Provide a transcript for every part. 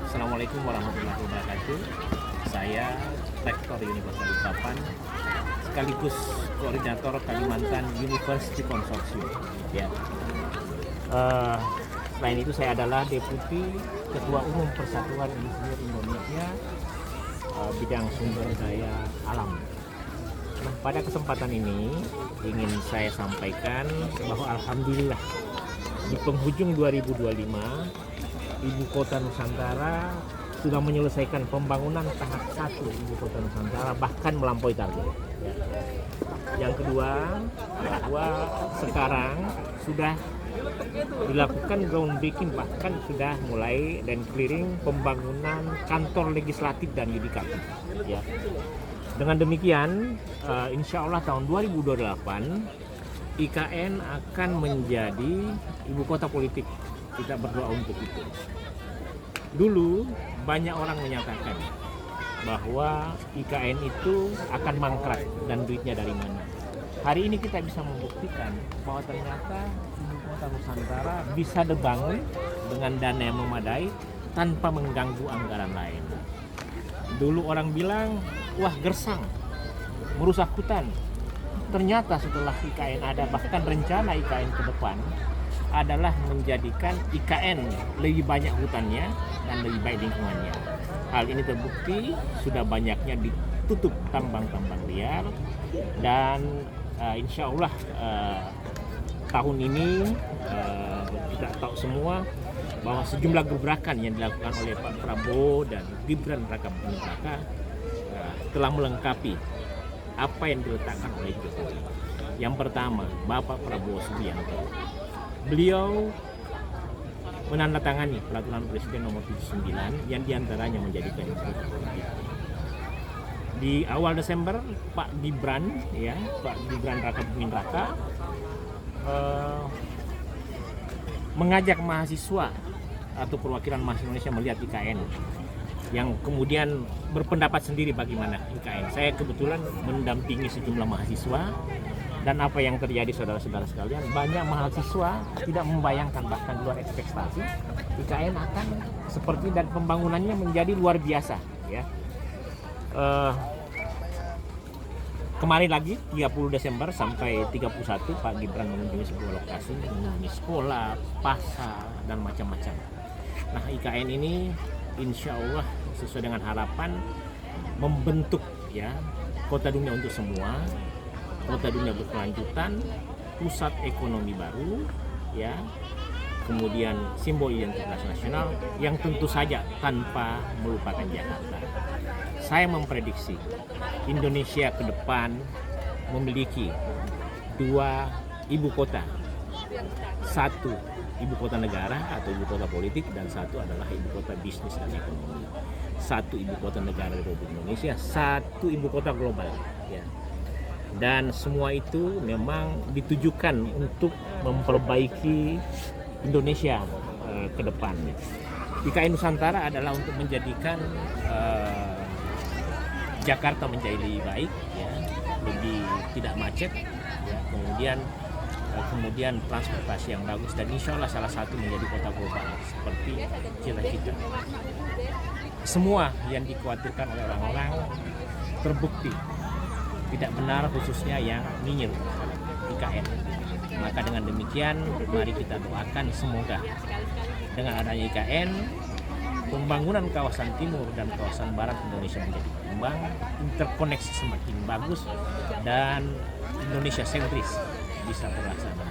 Assalamualaikum warahmatullahi wabarakatuh. Saya Rektor Universitas Balikpapan sekaligus koordinator Kalimantan University Consortium. Ya. Selain itu saya adalah Deputi Ketua Umum Persatuan Insinyur Indonesia bidang sumber daya alam. Nah, pada kesempatan ini ingin saya sampaikan bahwa alhamdulillah di penghujung 2025 Ibu Kota Nusantara sudah menyelesaikan pembangunan tahap 1 Ibu Kota Nusantara, bahkan melampaui target. Ya. Yang kedua, bahwa sekarang sudah dilakukan groundbreaking, bahkan sudah mulai dan clearing pembangunan kantor legislatif dan yudikatif. Ya. Dengan demikian, insya Allah tahun 2028 IKN akan menjadi ibu kota politik. Kita berdoa untuk itu. Dulu banyak orang menyatakan bahwa IKN itu akan mangkrak dan duitnya dari mana. Hari ini kita bisa membuktikan bahwa ternyata ibu kota Nusantara bisa dibangun dengan dana yang memadai tanpa mengganggu anggaran lain. Dulu orang bilang, wah gersang, merusak hutan. Ternyata setelah IKN ada, bahkan rencana IKN ke depan adalah menjadikan IKN lebih banyak hutannya dan lebih baik lingkungannya. Hal ini terbukti sudah banyaknya ditutup tambang-tambang liar dan insya Allah tahun ini kita tahu semua bahwa sejumlah gebrakan yang dilakukan oleh Pak Prabowo dan Gibran Raka Buming Raka telah melengkapi apa yang diletakkan oleh Jokowi. Yang pertama, Bapak Prabowo Subianto. Beliau menandatangani peraturan Presiden nomor 79 yang diantaranya menjadikan ibu kota politik. Di awal Desember, Pak Gibran Raka Buming Raka mengajak mahasiswa atau perwakilan mahasiswa Indonesia melihat IKN, yang kemudian berpendapat sendiri bagaimana IKN. Saya kebetulan mendampingi sejumlah mahasiswa. Dan apa yang terjadi saudara-saudara sekalian, banyak mahasiswa tidak membayangkan, bahkan luar ekspektasi, IKN akan seperti dan pembangunannya menjadi luar biasa. Ya. Kemarin lagi 30 Desember sampai 31 Pak Gibran mengunjungi sebuah lokasi, mengunjungi sekolah, pasar dan macam-macam. Nah, IKN ini insya Allah sesuai dengan harapan membentuk ya kota dunia untuk semua. Kota dunia berkelanjutan, pusat ekonomi baru, ya, kemudian simbol identitas nasional yang tentu saja tanpa melupakan Jakarta. Saya memprediksi Indonesia ke depan memiliki dua ibu kota, satu ibu kota negara atau ibu kota politik dan satu adalah ibu kota bisnis dan ekonomi. Satu ibu kota negara Republik Indonesia, satu ibu kota global, ya. Dan semua itu memang ditujukan untuk memperbaiki Indonesia ke depan. IKN Nusantara adalah untuk menjadikan Jakarta menjadi lebih baik, ya, lebih tidak macet, ya, kemudian transportasi yang bagus, dan insya Allah salah satu menjadi kota global seperti cita-cita. Semua yang dikhawatirkan oleh orang-orang terbukti tidak benar, khususnya yang nyinyir IKN. Maka dengan demikian mari kita doakan semoga dengan adanya IKN pembangunan kawasan timur dan kawasan barat Indonesia menjadi berkembang, interkoneksi semakin bagus dan Indonesia sentris bisa terlaksana.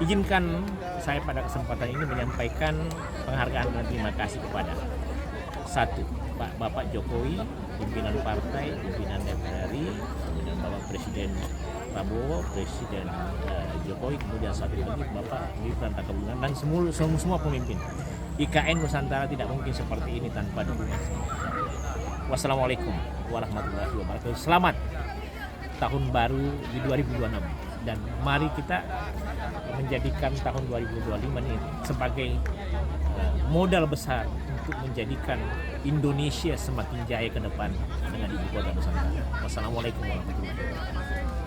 Izinkan saya pada kesempatan ini menyampaikan penghargaan dan terima kasih kepada satu, Bapak Jokowi, pimpinan partai, pimpinan DPR RI, kemudian Bapak Presiden Prabowo, Presiden Jokowi, kemudian satu lagi Bapak Gibran Raka Buming Raka, dan semua pemimpin. IKN Nusantara tidak mungkin seperti ini tanpa dukungan semua. Wassalamualaikum warahmatullahi wabarakatuh. Selamat tahun baru di 2026 dan mari kita menjadikan tahun 2025 ini sebagai modal besar untuk menjadikan Indonesia semakin jaya ke depan dengan ibu kota Nusantara. Wassalamualaikum warahmatullahi wabarakatuh.